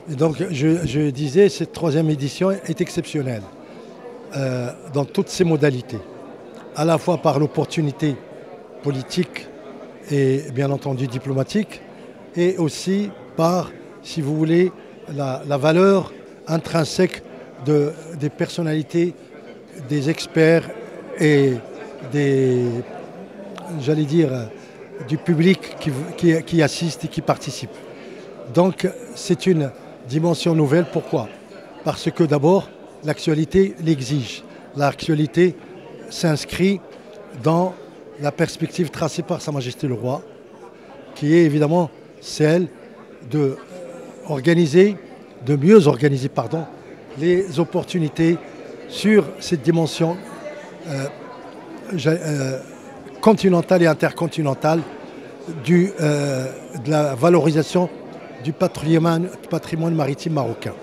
Et donc, je disais, cette troisième édition est exceptionnelle dans toutes ses modalités, à la fois par l'opportunité politique et bien entendu diplomatique, et aussi par, si vous voulez, la valeur intrinsèque des personnalités, des experts et des, j'allais dire, du public qui assiste et qui participe. Donc c'est une dimension nouvelle. Pourquoi? Parce que d'abord, l'actualité l'exige. L'actualité s'inscrit dans la perspective tracée par Sa Majesté le Roi, qui est évidemment celle de mieux organiser, les opportunités sur cette dimension continentale et intercontinentale de la valorisation du patrimoine maritime marocain.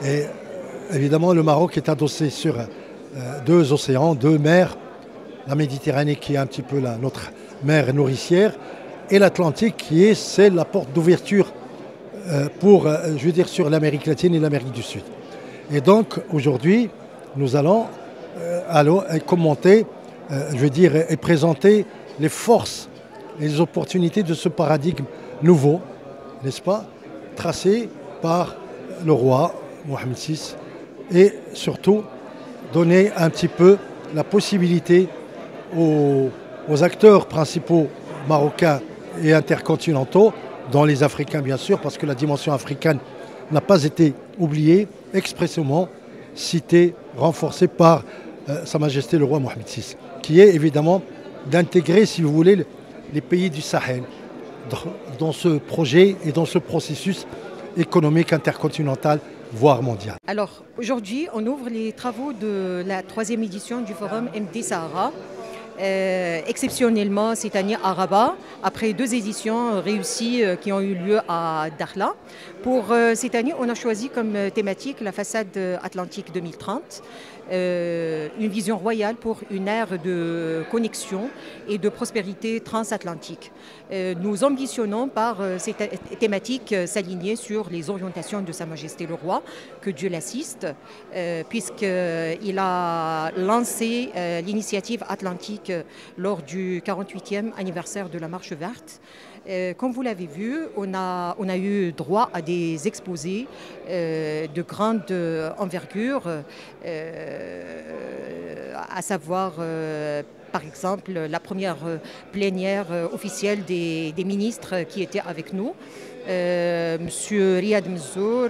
Et évidemment, le Maroc est adossé sur deux océans, deux mers, la Méditerranée qui est un petit peu notre mer nourricière, et l'Atlantique qui est la porte d'ouverture sur l'Amérique latine et l'Amérique du Sud. Et donc aujourd'hui, nous allons commenter, et présenter les forces et les opportunités de ce paradigme nouveau, n'est-ce pas, tracé par le roi Mohamed VI, et surtout donner un petit peu la possibilité aux acteurs principaux marocains et intercontinentaux, dont les Africains bien sûr, parce que la dimension africaine n'a pas été oubliée, expressément citée, renforcée par Sa Majesté le roi Mohamed VI, qui est évidemment d'intégrer, si vous voulez, les pays du Sahel dans ce projet et dans ce processus économique intercontinental, voire mondial. Alors aujourd'hui, on ouvre les travaux de la troisième édition du forum MD Sahara. Exceptionnellement cette année à Rabat, après deux éditions réussies qui ont eu lieu à Dakhla. Pour cette année, on a choisi comme thématique la façade atlantique 2030, une vision royale pour une ère de connexion et de prospérité transatlantique. Nous ambitionnons par ces thématiques s'aligner sur les orientations de Sa Majesté le Roi, que Dieu l'assiste, puisqu'il a lancé l'initiative atlantique lors du 48e anniversaire de la Marche verte. Comme vous l'avez vu, on a eu droit à des exposés de grande envergure, à savoir par exemple la première plénière officielle des ministres qui étaient avec nous. Monsieur Riyad Mzour,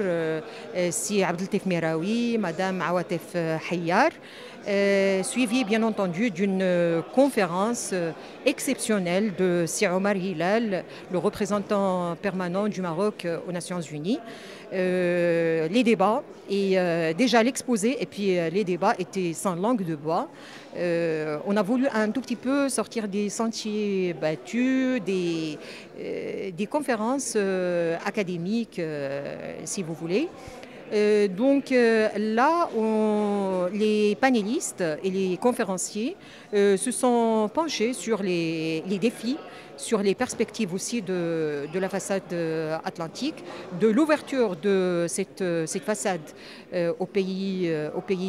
Si Abdeltif Meraoui, Madame Awatef Hayyar, suivi bien entendu d'une conférence exceptionnelle de Si Omar Hilal, le représentant permanent du Maroc aux Nations Unies. Les débats et déjà l'exposé et puis les débats étaient sans langue de bois. On a voulu un tout petit peu sortir des sentiers battus, des conférences académiques, si vous voulez. Là, les panélistes et les conférenciers se sont penchés sur les défis, sur les perspectives aussi de la façade atlantique, de l'ouverture de cette façade aux pays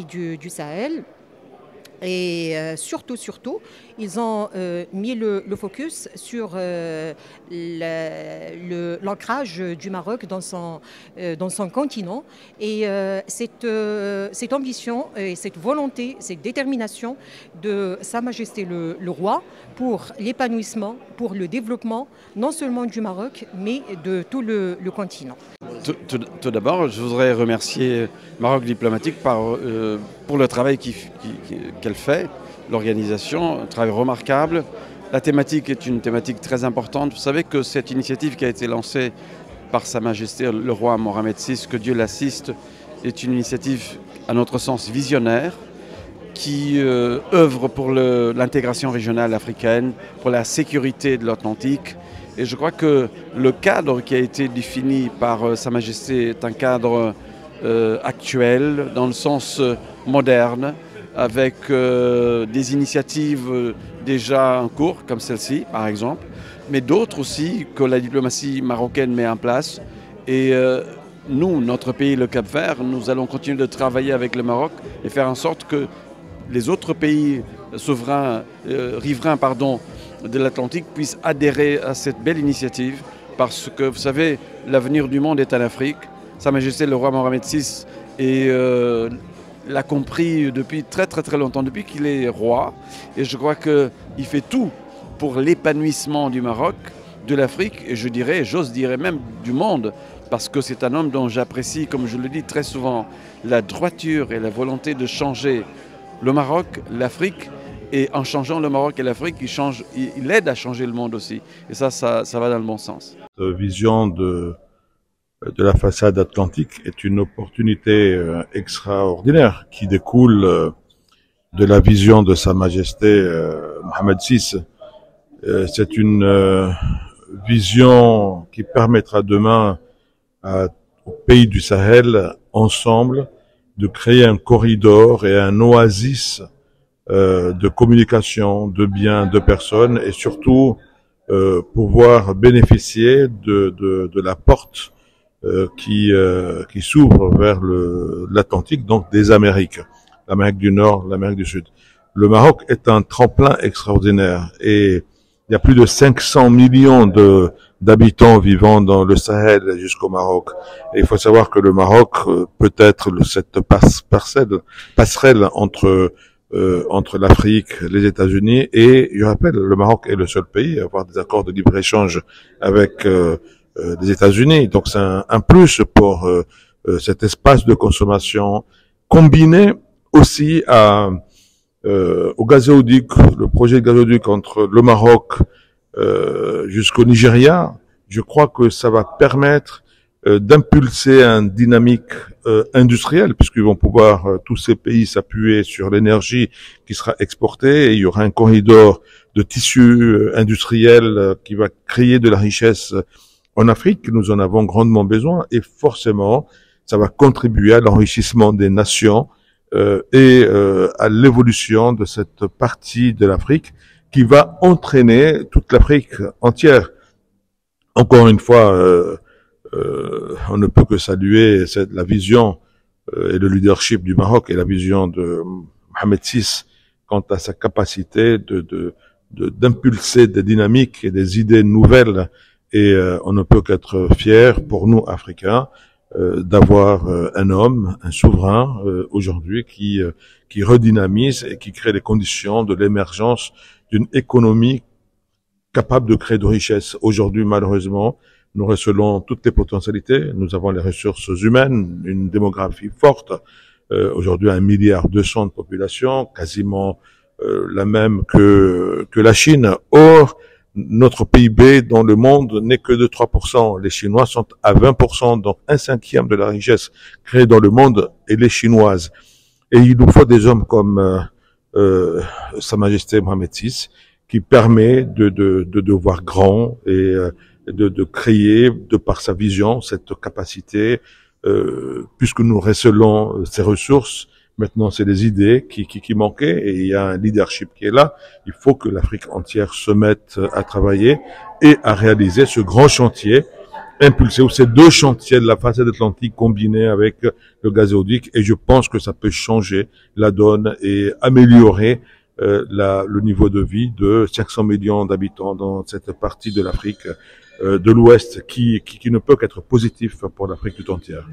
du Sahel. Et surtout, ils ont mis le focus sur l'ancrage du Maroc dans son continent. Et cette ambition, et cette volonté, cette détermination de Sa Majesté le Roi pour l'épanouissement, pour le développement, non seulement du Maroc, mais de tout le continent. Tout d'abord, je voudrais remercier Maroc Diplomatique pour le travail qu'elle fait, l'organisation, un travail remarquable. La thématique est une thématique très importante. Vous savez que cette initiative qui a été lancée par Sa Majesté le Roi Mohamed VI, que Dieu l'assiste, est une initiative, à notre sens, visionnaire, qui œuvre pour l'intégration régionale africaine, pour la sécurité de l'Atlantique. Et je crois que le cadre qui a été défini par Sa Majesté est un cadre actuel, dans le sens moderne, avec des initiatives déjà en cours, comme celle-ci par exemple, mais d'autres aussi que la diplomatie marocaine met en place. Et nous, notre pays, le Cap-Vert, nous allons continuer de travailler avec le Maroc et faire en sorte que les autres pays souverains, riverains de l'Atlantique puissent adhérer à cette belle initiative parce que, vous savez, l'avenir du monde est en Afrique. Sa Majesté le roi Mohamed VI l'a compris depuis très longtemps, depuis qu'il est roi. Et je crois qu'il fait tout pour l'épanouissement du Maroc, de l'Afrique et j'ose dire même du monde. Parce que c'est un homme dont j'apprécie, comme je le dis très souvent, la droiture et la volonté de changer le Maroc, l'Afrique. Et en changeant le Maroc et l'Afrique, il aide à changer le monde aussi. Et ça va dans le bon sens. La vision de la façade atlantique est une opportunité extraordinaire qui découle de la vision de Sa Majesté Mohamed VI. C'est une vision qui permettra demain aux pays du Sahel, ensemble, de créer un corridor et un oasis de communication, de biens, de personnes, et surtout pouvoir bénéficier de la porte qui s'ouvre vers l'Atlantique, donc des Amériques, l'Amérique du Nord, l'Amérique du Sud. Le Maroc est un tremplin extraordinaire et il y a plus de 500 millions d'habitants vivant dans le Sahel jusqu'au Maroc. Et il faut savoir que le Maroc peut être cette passerelle entre l'Afrique, les États-Unis, et je rappelle, le Maroc est le seul pays à avoir des accords de libre-échange avec les États-Unis. Donc c'est un plus pour cet espace de consommation, combiné aussi au gazoduc, le projet gazoduc entre le Maroc jusqu'au Nigeria. Je crois que ça va permettre d'impulser une dynamique industrielle, puisqu'ils vont pouvoir tous ces pays s'appuyer sur l'énergie qui sera exportée, et il y aura un corridor de tissus industriels qui va créer de la richesse en Afrique. Nous en avons grandement besoin, et forcément ça va contribuer à l'enrichissement des nations et à l'évolution de cette partie de l'Afrique qui va entraîner toute l'Afrique entière. Encore une fois, on ne peut que saluer la vision et le leadership du Maroc et la vision de Mohamed VI quant à sa capacité d'impulser des dynamiques et des idées nouvelles. Et on ne peut qu'être fier pour nous, Africains, d'avoir un homme, un souverain aujourd'hui qui redynamise et qui crée les conditions de l'émergence d'une économie capable de créer de richesses. Aujourd'hui, malheureusement, nous recelons toutes les potentialités. Nous avons les ressources humaines, une démographie forte. Aujourd'hui, 1,2 milliard de population, quasiment la même que la Chine. Or, notre PIB dans le monde n'est que de 3%. Les Chinois sont à 20%, donc 1/5 de la richesse créée dans le monde est les chinoise. Et il nous faut des hommes comme Sa Majesté Mohamed VI, qui permet de voir grand et de créer, de par sa vision, cette capacité, puisque nous recelons ces ressources. Maintenant, c'est les idées qui manquaient, et il y a un leadership qui est là. Il faut que l'Afrique entière se mette à travailler et à réaliser ce grand chantier, impulsé, ou ces deux chantiers de la façade atlantique combinés avec le gazoduc. Et je pense que ça peut changer la donne et améliorer le niveau de vie de 500 millions d'habitants dans cette partie de l'Afrique de l'Ouest qui ne peut qu'être positif pour l'Afrique tout entière.